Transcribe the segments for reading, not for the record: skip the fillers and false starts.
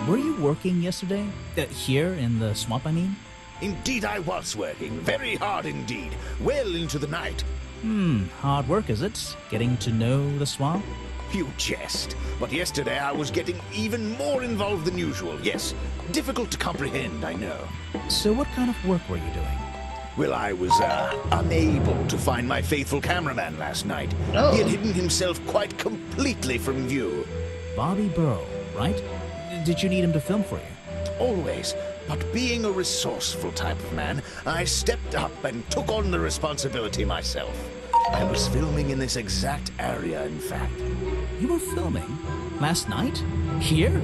Were you working yesterday? Here in the swamp, I mean? Indeed I was working, very hard indeed, well into the night. Hard work, is it? Getting to know the swamp? You jest, but yesterday I was getting even more involved than usual, yes. Difficult to comprehend, I know. So what kind of work were you doing? Well, I was, unable to find my faithful cameraman last night. Oh. He had hidden himself quite completely from view. Bobby Burrow, right? Did you need him to film for you? Always. But being a resourceful type of man, I stepped up and took on the responsibility myself. I was filming in this exact area, in fact. You were filming? Last night? Here?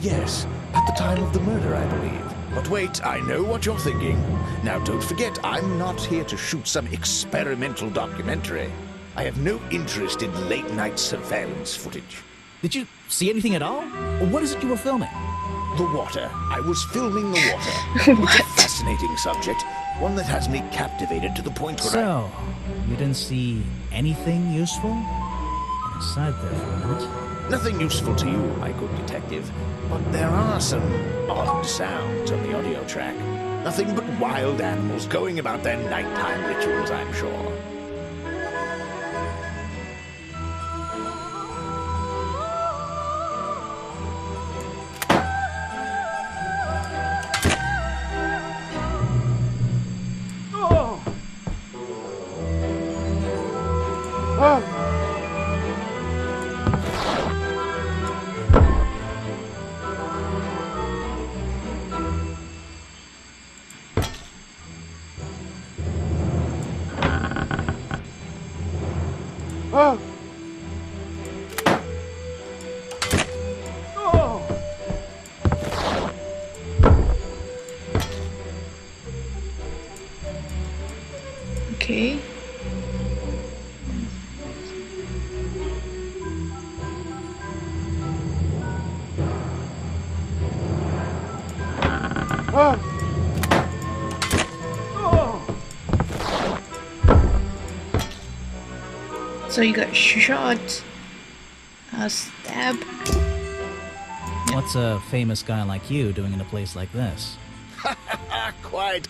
Yes, at the time of the murder, I believe. But wait, I know what you're thinking. Now, don't forget, I'm not here to shoot some experimental documentary. I have no interest in late-night surveillance footage. Did you see anything at all? What is it you were filming? The water. I was filming the water. It's a fascinating subject, one that has me captivated to the point where So, you didn't see anything useful? Get aside there for a minute. Nothing useful to you, my good detective, but there are some odd sounds on the audio track. Nothing but wild animals going about their nighttime rituals, I'm sure. Okay. So you got shot, stabbed. What's a famous guy like you doing in a place like this?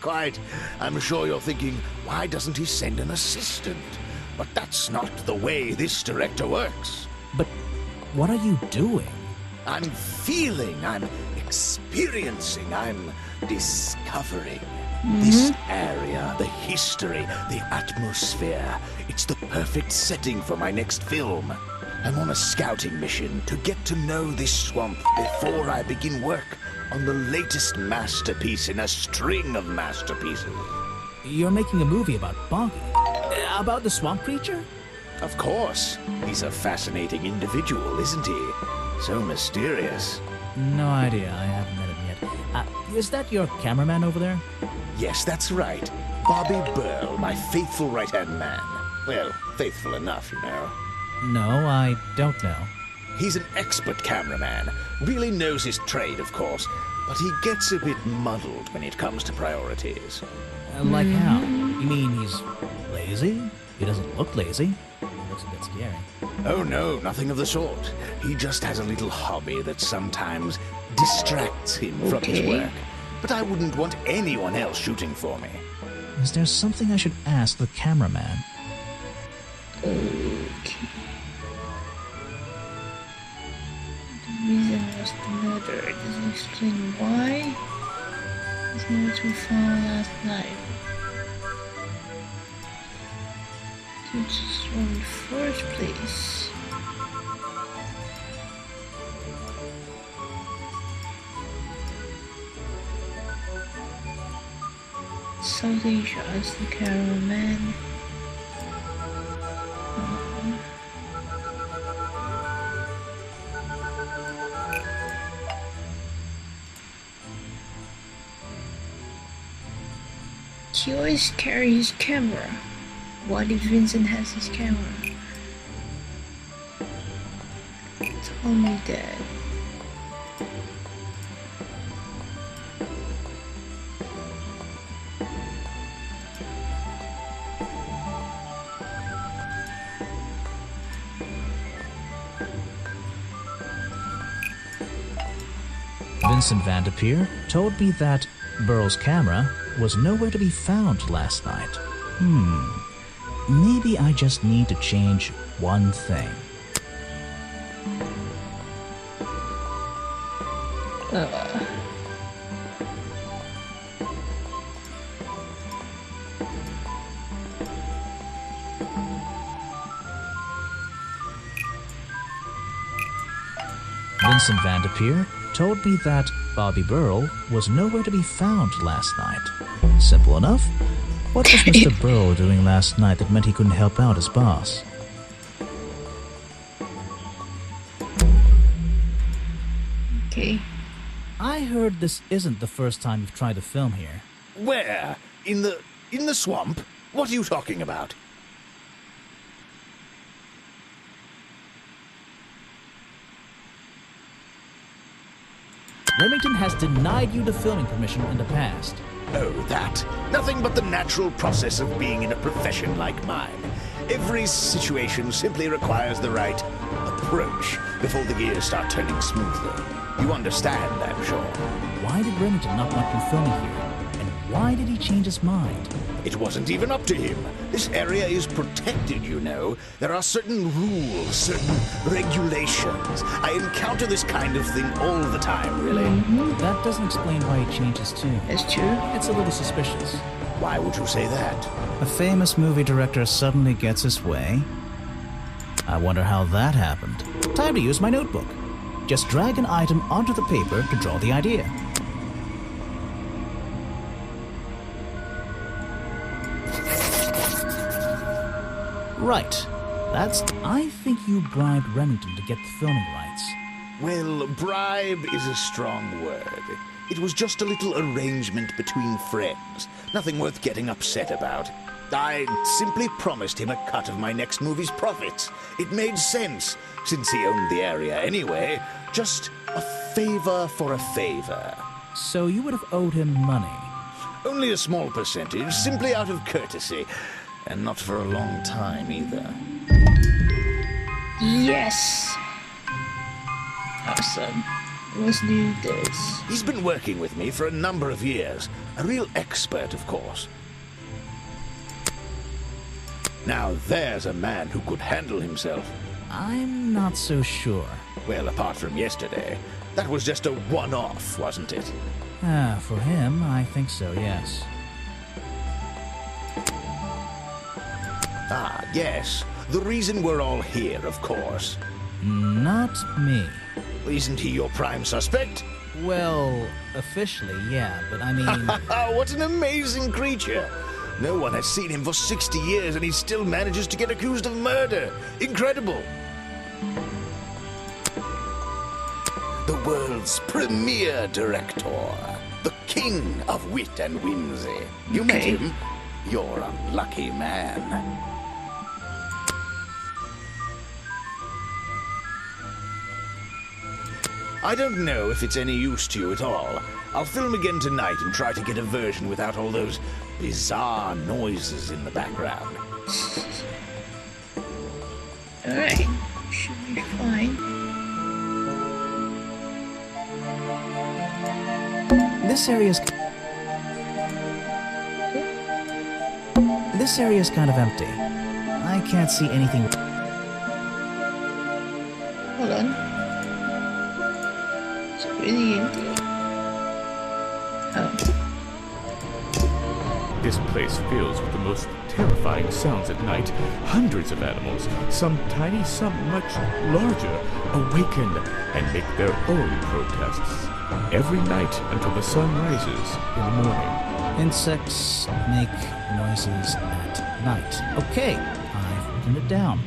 Quite. I'm sure you're thinking, why doesn't he send an assistant? But that's not the way this director works. But what are you doing? I'm feeling, I'm experiencing, I'm discovering. This area, the history, the atmosphere, it's the perfect setting for my next film. I'm on a scouting mission to get to know this swamp before I begin work on the latest masterpiece in a string of masterpieces. You're making a movie about Boggy? About the swamp creature? Of course. He's a fascinating individual, isn't he? So mysterious. No idea, I haven't met him yet. Is that your cameraman over there? Yes, that's right. Bobby Burl, my faithful right-hand man. Well, faithful enough, you know. No, I don't know. He's an expert cameraman. Really knows his trade, of course. But he gets a bit muddled when it comes to priorities. Like how? You mean he's lazy? He doesn't look lazy. He looks a bit scary. Oh no, nothing of the sort. He just has a little hobby that sometimes distracts him from his work. But I wouldn't want anyone else shooting for me. Is there something I should ask the cameraman? Okay. The reason was the murder. It doesn't explain why. This notes we found last night. It's from the first place. Something shows the cameraman. He always carries his camera. What if Vincent has his camera? Tell me that. Vincent Vanderpeer told me that Burrell's camera was nowhere to be found last night. Maybe I just need to change one thing. Vincent Vanderpeer told me that Bobby Burrell was nowhere to be found last night. Simple enough. What was Mr. Burrell doing last night that meant he couldn't help out his boss? Okay. I heard this isn't the first time you've tried to film here. Where? In the swamp? What are you talking about? Remington has denied you the filming permission in the past. Oh, that. Nothing but the natural process of being in a profession like mine. Every situation simply requires the right approach before the gears start turning smoothly. You understand, I'm sure. Why did Remington not want you filming here? And why did he change his mind? It wasn't even up to him. This area is protected, you know. There are certain rules, certain regulations. I encounter this kind of thing all the time, really. That doesn't explain why he changed his tune. That's true. It's a little suspicious. Why would you say that? A famous movie director suddenly gets his way. I wonder how that happened. Time to use my notebook. Just drag an item onto the paper to draw the idea. Right. I think you bribed Remington to get the filming rights. Well, bribe is a strong word. It was just a little arrangement between friends. Nothing worth getting upset about. I simply promised him a cut of my next movie's profits. It made sense, since he owned the area anyway. Just a favor for a favor. So you would have owed him money. Only a small percentage, simply out of courtesy. And not for a long time, either. Yes! Awesome. Let's do this. He's been working with me for a number of years. A real expert, of course. Now there's a man who could handle himself. I'm not so sure. Well, apart from yesterday. That was just a one-off, wasn't it? For him, I think so, yes. Ah, yes. The reason we're all here, of course. Not me. Isn't he your prime suspect? Well, officially, yeah, but I mean... What an amazing creature! No one has seen him for 60 years and he still manages to get accused of murder. Incredible! The world's premier director. The king of wit and whimsy. You met Okay. him? You're a lucky man. I don't know if it's any use to you at all. I'll film again tonight and try to get a version without all those bizarre noises in the background. Alright. Should be fine. This area's kind of empty. I can't see anything. Hold on. It's really empty. Oh. This place fills with the most terrifying sounds at night. Hundreds of animals, some tiny, some much larger, awaken and make their own protests. Every night until the sun rises in the morning. Insects make noises at night. Okay, I've written it down.